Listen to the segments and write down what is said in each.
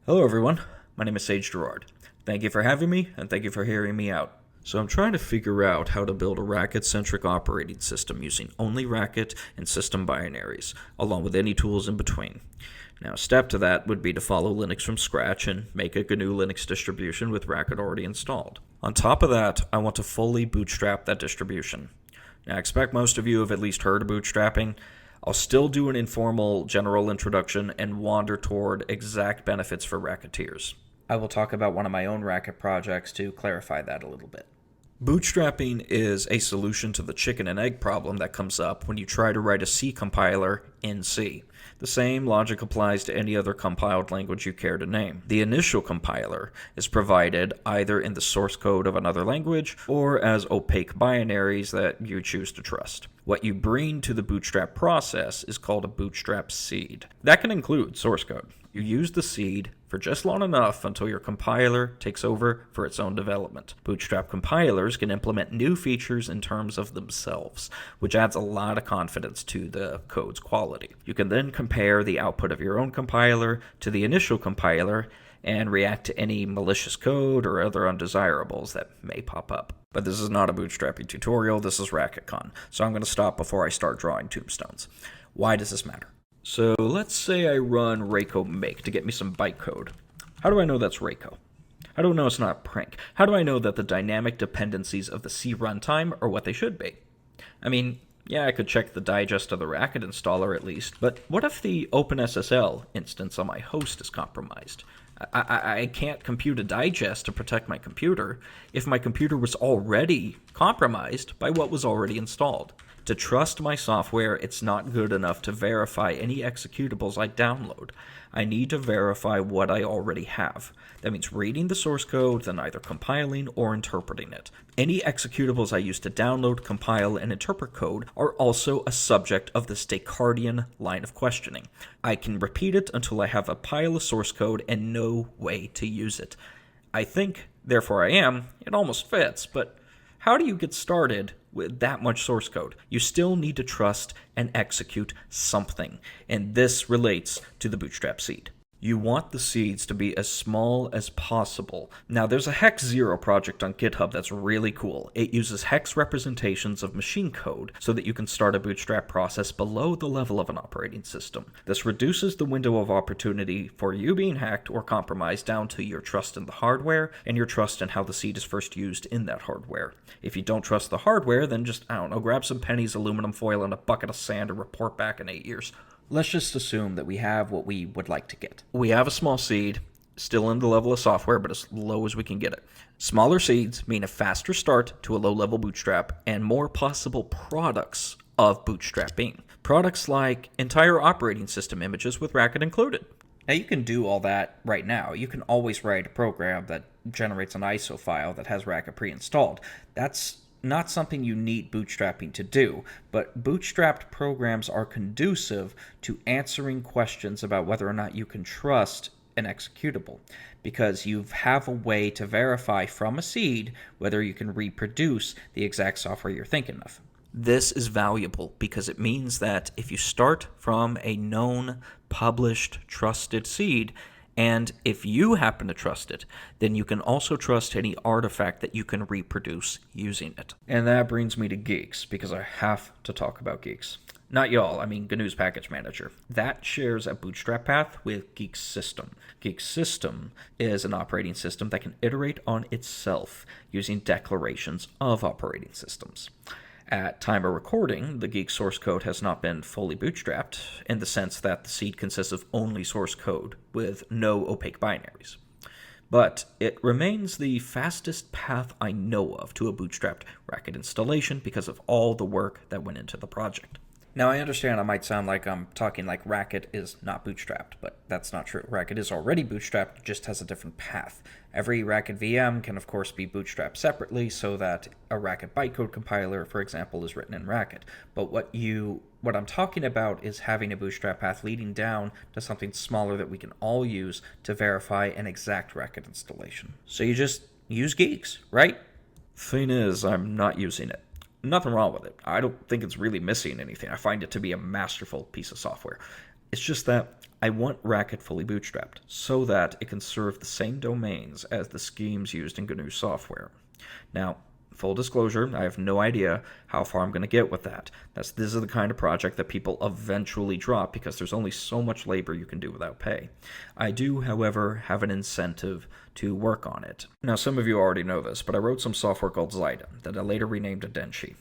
Hello everyone, my name is Gerard. Thank you for having me, and thank you for hearing me out. So I'm trying to figure out how to build a Racket-centric operating system using only Racket and system binaries, along with any tools in between. Now a step to that would be to follow Linux from scratch and make a GNU Linux distribution with Racket already installed. On top of that, I want to fully bootstrap that distribution. Now I expect most of you have at least heard of bootstrapping. I'll still do an informal general introduction and wander toward exact benefits for Racketeers. I will talk about one of my own Racket projects to clarify that a little bit. Bootstrapping is a solution to the chicken and egg problem that comes up when you try to write a C compiler in C. The same logic applies to any other compiled language you care to name. The initial compiler is provided either in the source code of another language or as opaque binaries that you choose to trust. What you bring to the Bootstrap process is called a Bootstrap seed. That can include source code. You use the seed for just long enough until your compiler takes over for its own development. Bootstrap compilers can implement new features in terms of themselves, which adds a lot of confidence to the code's quality. You can then compare the output of your own compiler to the initial compiler and react to any malicious code or other undesirables that may pop up. But this is not a bootstrapping tutorial, this is RacketCon, so I'm going to stop before I start drawing tombstones. Why does this matter? So let's say I run Raco make to get me some bytecode. How do I know that's Raco? How do I know it's not a prank? How do I know that the dynamic dependencies of the C runtime are what they should be? I mean, yeah, I could check the digest of the Racket installer at least, but what if the OpenSSL instance on my host is compromised? I can't compute a digest to protect my computer if my computer was already compromised by what was already installed. To trust my software, it's not good enough to verify any executables I download. I need to verify what I already have. That means reading the source code, then either compiling or interpreting it. Any executables I use to download, compile, and interpret code are also a subject of the Descartesian line of questioning. I can repeat it until I have a pile of source code and no way to use it. I think, therefore I am, it almost fits, but how do you get started with that much source code? You still need to trust and execute something, and this relates to the Bootstrap seed. You want the seeds to be as small as possible. Now, there's a Hex 0 project on GitHub that's really cool. It uses hex representations of machine code so that you can start a Bootstrap process below the level of an operating system. This reduces the window of opportunity for you being hacked or compromised down to your trust in the hardware and your trust in how the seed is first used in that hardware. If you don't trust the hardware, then just, grab some pennies, aluminum foil, and a bucket of sand and report back in 8 years. Let's just assume that we have what we would like to get. We have a small seed, still in the level of software, but as low as we can get it. Smaller seeds mean a faster start to a low-level bootstrap and more possible products of bootstrapping. Products like entire operating system images with Racket included. Now you can do all that right now. You can always write a program that generates an ISO file that has Racket pre-installed. That's not something you need bootstrapping to do, but bootstrapped programs are conducive to answering questions about whether or not you can trust an executable, because you have a way to verify from a seed whether you can reproduce the exact software you're thinking of. This is valuable because it means that if you start from a known, published, trusted seed, and if you happen to trust it, then you can also trust any artifact that you can reproduce using it. And that brings me to Geeks, because I have to talk about Geeks. Not y'all, I mean GNU's package manager. That shares a bootstrap path with Geeks system. Geeks system is an operating system that can iterate on itself using declarations of operating systems. At time of recording, the Geeks source code has not been fully bootstrapped in the sense that the seed consists of only source code with no opaque binaries. But it remains the fastest path I know of to a bootstrapped Racket installation because of all the work that went into the project. Now, I understand I might sound like I'm talking like Racket is not bootstrapped, but that's not true. Racket is already bootstrapped, it just has a different path. Every Racket VM can, of course, be bootstrapped separately so that a Racket bytecode compiler, for example, is written in Racket. But what I'm talking about is having a bootstrap path leading down to something smaller that we can all use to verify an exact Racket installation. So you just use Geeks, right? Thing is, I'm not using it. Nothing wrong with it. I don't think it's really missing anything. I find it to be a masterful piece of software. It's just that I want Racket fully bootstrapped so that it can serve the same domains as the schemes used in GNU software. Now, full disclosure, I have no idea how far I'm going to get with that. This is the kind of project that people eventually drop because there's only so much labor you can do without pay. I do, however, have an incentive to work on it. Now, some of you already know this, but I wrote some software called Zyda that I later renamed to Denshi.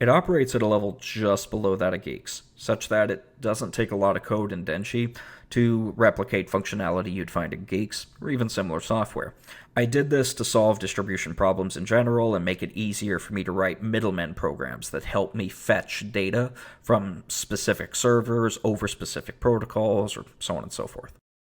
It operates at a level just below that of Geeks, such that it doesn't take a lot of code in Denshi to replicate functionality you'd find in Geeks, or even similar software. I did this to solve distribution problems in general and make it easier for me to write middlemen programs that help me fetch data from specific servers over specific protocols, or so on and so forth.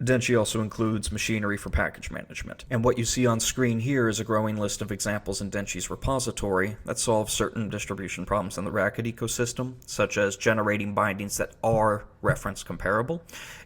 Denshi also includes machinery for package management, and what you see on screen here is a growing list of examples in Denshi's repository that solve certain distribution problems in the Racket ecosystem, such as generating bindings that are reference comparable,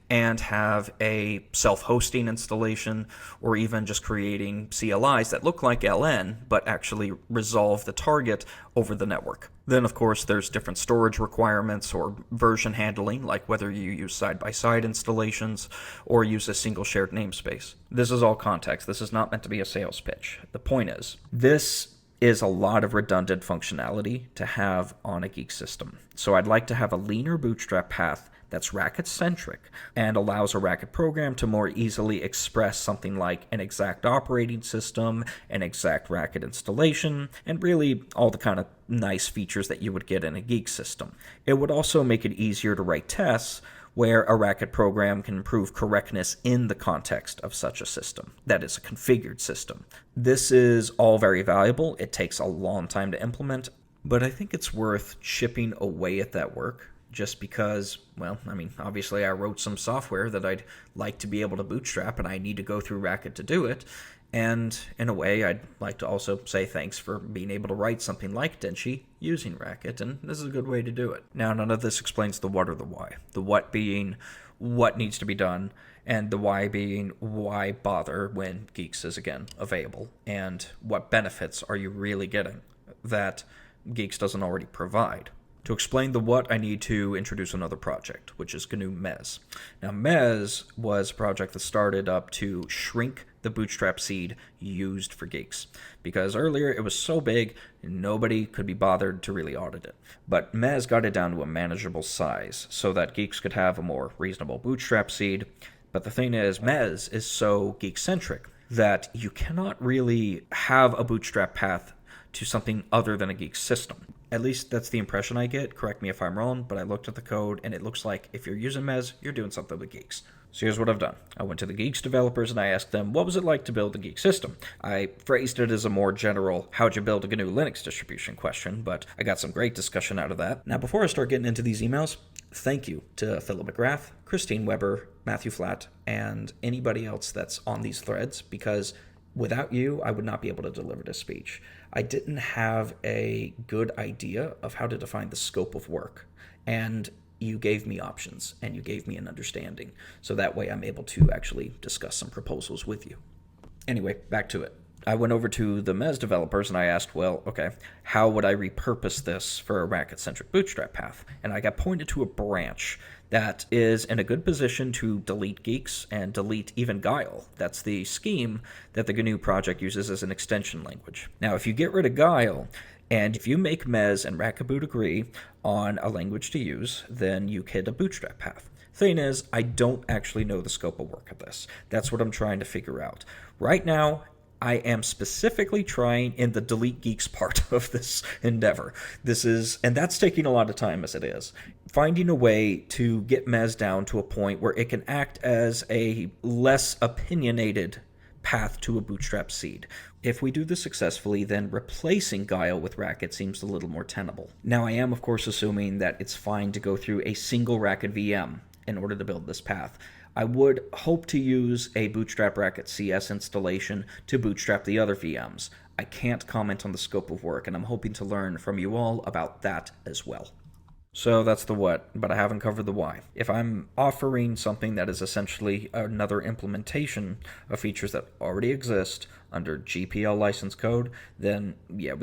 and have a self-hosting installation, or even just creating CLIs that look like LN, but actually resolve the target over the network. Then, of course, there's different storage requirements or version handling, like whether you use side-by-side installations or use a single shared namespace. This is all context. This is not meant to be a sales pitch. The point is, this is a lot of redundant functionality to have on a Geek system. So I'd like to have a leaner Bootstrap path that's Racket-centric and allows a Racket program to more easily express something like an exact operating system, an exact Racket installation, and really all the kind of nice features that you would get in a Geek system. It would also make it easier to write tests where a Racket program can improve correctness in the context of such a system, that is, a configured system. This is all very valuable. It takes a long time to implement, but I think it's worth chipping away at that work just because, well, I mean, obviously I wrote some software that I'd like to be able to bootstrap, and I need to go through Racket to do it. And in a way, I'd like to also say thanks for being able to write something like Denshi using Racket, and this is a good way to do it. Now, none of this explains the what or the why. The what being what needs to be done, and the why being why bother when Geeks is, again, available, and what benefits are you really getting that Geeks doesn't already provide. To explain the what, I need to introduce another project, which is GNU Mes. Now, Mes was a project that started up to shrink the Bootstrap seed used for Geeks, because earlier it was so big, nobody could be bothered to really audit it. But Mes got it down to a manageable size, so that Geeks could have a more reasonable Bootstrap seed. But the thing is, Mes is so Geek-centric that you cannot really have a Bootstrap path to something other than a Geek system. At least that's the impression I get. Correct me if I'm wrong, but I looked at the code and it looks like if you're using Mes, you're doing something with Geeks. So here's what I've done. I went to the Geeks developers and I asked them, what was it like to build a Geek system? I phrased it as a more general, how'd you build a GNU Linux distribution question, but I got some great discussion out of that. Now, before I start getting into these emails, thank you to Philip McGrath, Christine Weber, Matthew Flatt, and anybody else that's on these threads, because without you, I would not be able to deliver this speech. I didn't have a good idea of how to define the scope of work, and you gave me options, and you gave me an understanding, so that way I'm able to actually discuss some proposals with you. Anyway, back to it. I went over to the Mes developers and I asked, well, okay, how would I repurpose this for a Racket-centric Bootstrap path? And I got pointed to a branch that is in a good position to delete Geeks and delete even Guile. That's the scheme that the GNU project uses as an extension language. Now, if you get rid of Guile, and if you make Mes and Racketboot agree on a language to use, then you hit a Bootstrap path. Thing is, I don't actually know the scope of work of this. That's what I'm trying to figure out. Right now, I am specifically trying in the delete Geeks part of this endeavor. And that's taking a lot of time as it is. Finding a way to get Mes down to a point where it can act as a less opinionated path to a Bootstrap seed. If we do this successfully, then replacing Guile with Racket seems a little more tenable. Now, I am, of course, assuming that it's fine to go through a single Racket VM in order to build this path. I would hope to use a Bootstrap Racket CS installation to bootstrap the other VMs. I can't comment on the scope of work, and I'm hoping to learn from you all about that as well. So that's the what, but I haven't covered the why. If I'm offering something that is essentially another implementation of features that already exist under GPL license code, then yeah,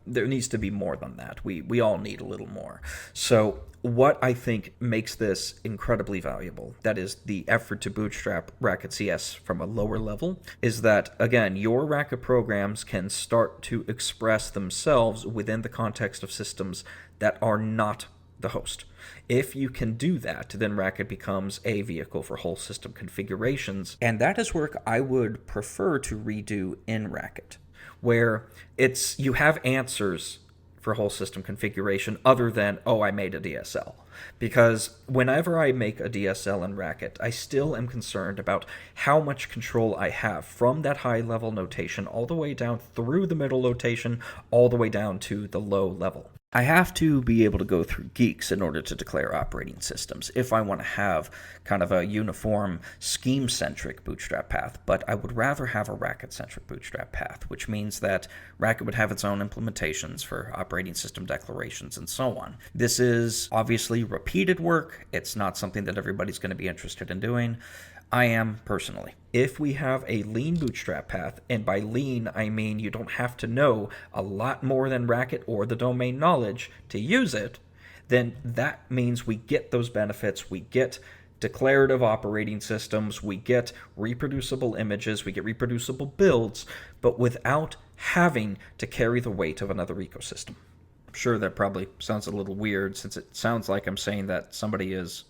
there needs to be more than that. We all need a little more. So what I think makes this incredibly valuable, that is the effort to bootstrap Racket CS from a lower level, is that, again, your Racket programs can start to express themselves within the context of systems that are not the host. If you can do that, then Racket becomes a vehicle for whole system configurations, and that is work I would prefer to redo in Racket, where you have answers for whole system configuration other than, oh, I made a DSL. Because whenever I make a DSL in Racket, I still am concerned about how much control I have from that high level notation all the way down through the middle notation, all the way down to the low level. I have to be able to go through Geeks in order to declare operating systems if I want to have kind of a uniform scheme-centric Bootstrap path, but I would rather have a Racket-centric Bootstrap path, which means that Racket would have its own implementations for operating system declarations and so on. This is obviously repeated work. It's not something that everybody's going to be interested in doing. I am personally. If we have a lean bootstrap path, and by lean I mean you don't have to know a lot more than Racket or the domain knowledge to use it, then that means we get those benefits. We get declarative operating systems, we get reproducible images, we get reproducible builds, but without having to carry the weight of another ecosystem. I'm sure that probably sounds a little weird, since it sounds like I'm saying that somebody is,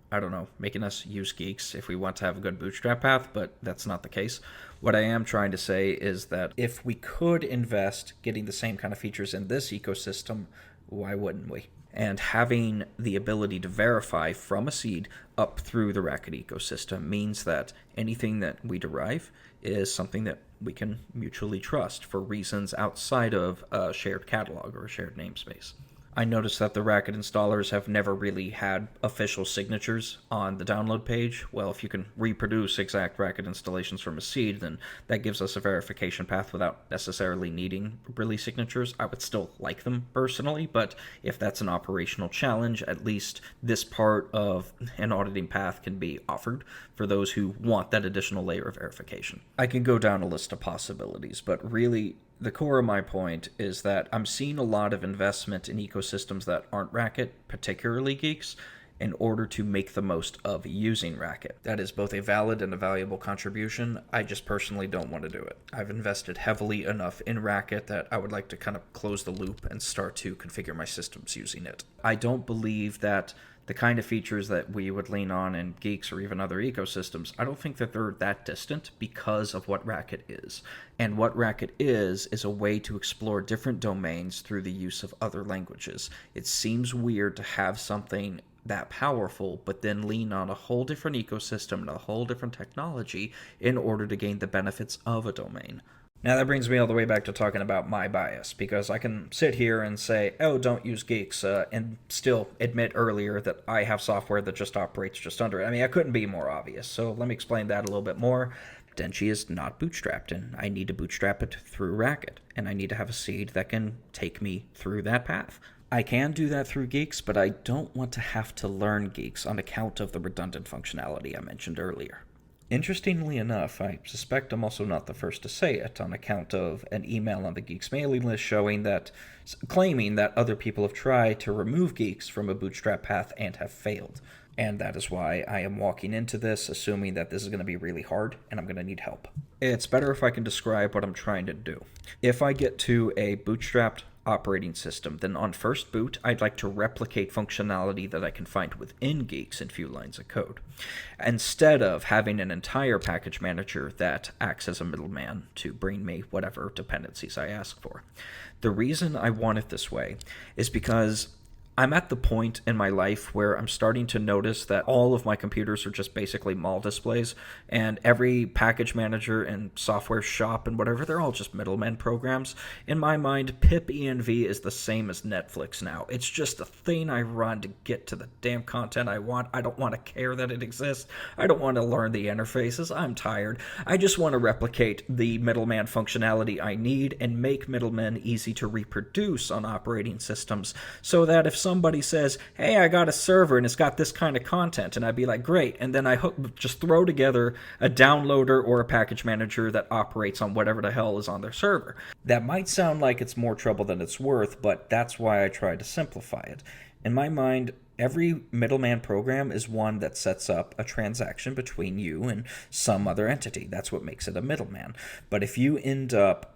I don't know, making us use Geeks if we want to have a good bootstrap path, but that's not the case. What I am trying to say is that if we could invest getting the same kind of features in this ecosystem, why wouldn't we? And having the ability to verify from a seed up through the Racket ecosystem means that anything that we derive is something that we can mutually trust for reasons outside of a shared catalog or a shared namespace. I noticed that the Racket installers have never really had official signatures on the download page. Well, if you can reproduce exact Racket installations from a seed, then that gives us a verification path without necessarily needing release signatures. I would still like them personally, but if that's an operational challenge, at least this part of an auditing path can be offered for those who want that additional layer of verification. I can go down a list of possibilities, but really, the core of my point is that I'm seeing a lot of investment in ecosystems that aren't Racket, particularly Geeks, in order to make the most of using Racket. That is both a valid and a valuable contribution. I just personally don't want to do it. I've invested heavily enough in Racket that I would like to kind of close the loop and start to configure my systems using it. I don't believe that the kind of features that we would lean on in Geeks or even other ecosystems, I don't think that they're that distant because of what Racket is. And what Racket is a way to explore different domains through the use of other languages. It seems weird to have something that powerful, but then lean on a whole different ecosystem and a whole different technology in order to gain the benefits of a domain. Now that brings me all the way back to talking about my bias, because I can sit here and say, oh, don't use Geeks, and still admit earlier that I have software that just operates just under it. I mean, I couldn't be more obvious, so let me explain that a little bit more. Denshi is not bootstrapped, and I need to bootstrap it through Racket, and I need to have a seed that can take me through that path. I can do that through Geeks, but I don't want to have to learn Geeks on account of the redundant functionality I mentioned earlier. Interestingly enough, I suspect I'm also not the first to say it on account of an email on the Geeks mailing list claiming that other people have tried to remove Geeks from a bootstrap path and have failed. And that is why I am walking into this assuming that this is going to be really hard and I'm going to need help. It's better if I can describe what I'm trying to do. If I get to a bootstrapped operating system, then on first boot, I'd like to replicate functionality that I can find within Geeks in few lines of code, instead of having an entire package manager that acts as a middleman to bring me whatever dependencies I ask for. The reason I want it this way is because I'm at the point in my life where I'm starting to notice that all of my computers are just basically mall displays, and every package manager and software shop and whatever, they're all just middleman programs. In my mind, pip env is the same as Netflix now. It's just a thing I run to get to the damn content I want. I don't want to care that it exists. I don't want to learn the interfaces. I'm tired. I just want to replicate the middleman functionality I need and make middlemen easy to reproduce on operating systems so that if somebody says, hey, I got a server and it's got this kind of content, and I'd be like, great, and then I just throw together a downloader or a package manager that operates on whatever the hell is on their server. That might sound like it's more trouble than it's worth, but that's why I try to simplify it. In my mind, every middleman program is one that sets up a transaction between you and some other entity. That's what makes it a middleman. But if you end up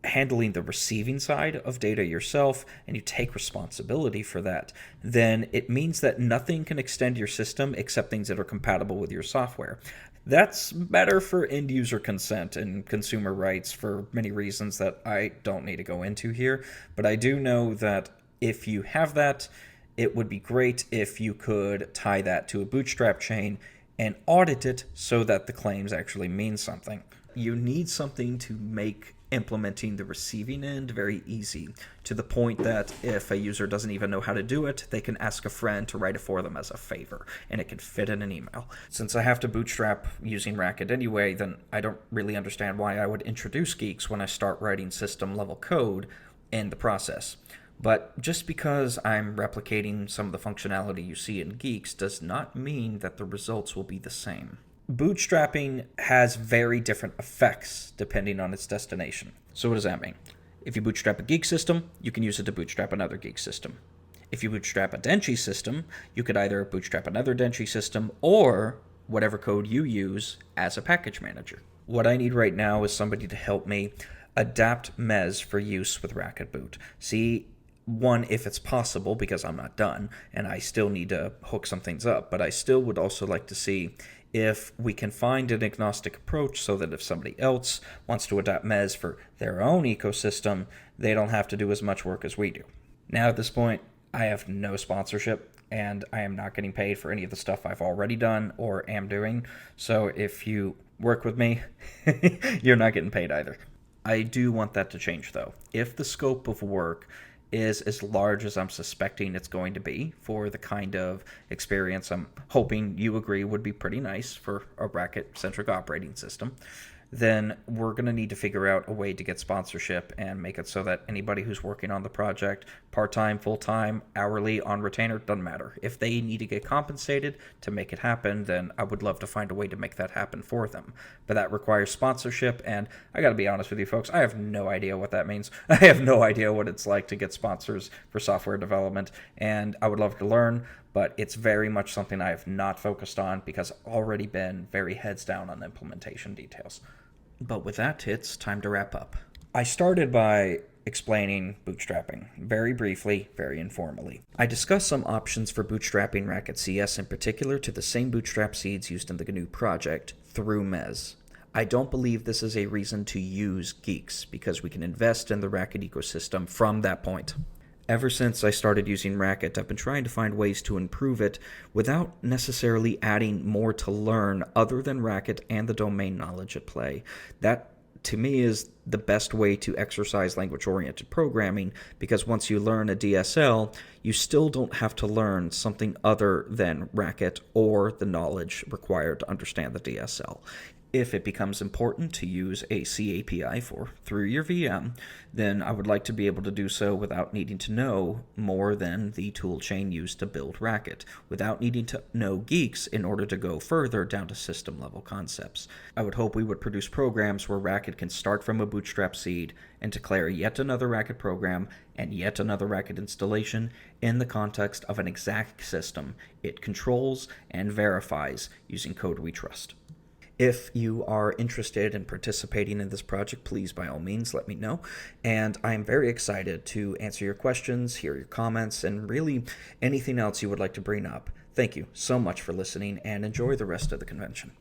handling the receiving side of data yourself and you take responsibility for that, then it means that nothing can extend your system except things that are compatible with your software. That's better for end user consent and consumer rights for many reasons that I don't need to go into here. But I do know that if you have that, it would be great if you could tie that to a Bootstrap chain and audit it so that the claims actually mean something. You need something to make implementing the receiving end very easy, to the point that if a user doesn't even know how to do it, they can ask a friend to write it for them as a favor, and it can fit in an email. Since I have to bootstrap using Racket anyway, then I don't really understand why I would introduce Geeks when I start writing system-level code in the process. But just because I'm replicating some of the functionality you see in Geeks does not mean that the results will be the same. Bootstrapping has very different effects depending on its destination. So what does that mean? If you bootstrap a Geek system, you can use it to bootstrap another Geek system. If you bootstrap a Denshi system, you could either bootstrap another Denshi system or whatever code you use as a package manager. What I need right now is somebody to help me adapt Mes for use with Racket Boot. See, one, if it's possible, because I'm not done, and I still need to hook some things up, but I still would also like to see if we can find an agnostic approach so that if somebody else wants to adopt Mes for their own ecosystem, they don't have to do as much work as we do. Now at this point, I have no sponsorship, and I am not getting paid for any of the stuff I've already done or am doing, so if you work with me, you're not getting paid either. I do want that to change, though. If the scope of work is as large as I'm suspecting it's going to be for the kind of experience I'm hoping you agree would be pretty nice for a Racket-centric operating system, then we're going to need to figure out a way to get sponsorship and make it so that anybody who's working on the project, part-time, full-time, hourly, on retainer, doesn't matter. If they need to get compensated to make it happen, then I would love to find a way to make that happen for them. But that requires sponsorship, and I got to be honest with you folks, I have no idea what that means. I have no idea what it's like to get sponsors for software development, and I would love to learn, but it's very much something I have not focused on because I've already been very heads down on the implementation details. But with that, it's time to wrap up. I started by explaining bootstrapping, very briefly, very informally. I discussed some options for bootstrapping Racket CS, in particular to the same bootstrap seeds used in the GNU project through Mes. I don't believe this is a reason to use Geeks, because we can invest in the Racket ecosystem from that point. Ever since I started using Racket, I've been trying to find ways to improve it without necessarily adding more to learn other than Racket and the domain knowledge at play. That, to me, is the best way to exercise language-oriented programming, because once you learn a DSL, you still don't have to learn something other than Racket or the knowledge required to understand the DSL. If it becomes important to use a C API through your VM, then I would like to be able to do so without needing to know more than the toolchain used to build Racket, without needing to know Geeks in order to go further down to system-level concepts. I would hope we would produce programs where Racket can start from a bootstrap seed and declare yet another Racket program and yet another Racket installation in the context of an exact system it controls and verifies using code we trust. If you are interested in participating in this project, please, by all means, let me know. And I am very excited to answer your questions, hear your comments, and really anything else you would like to bring up. Thank you so much for listening, and enjoy the rest of the convention.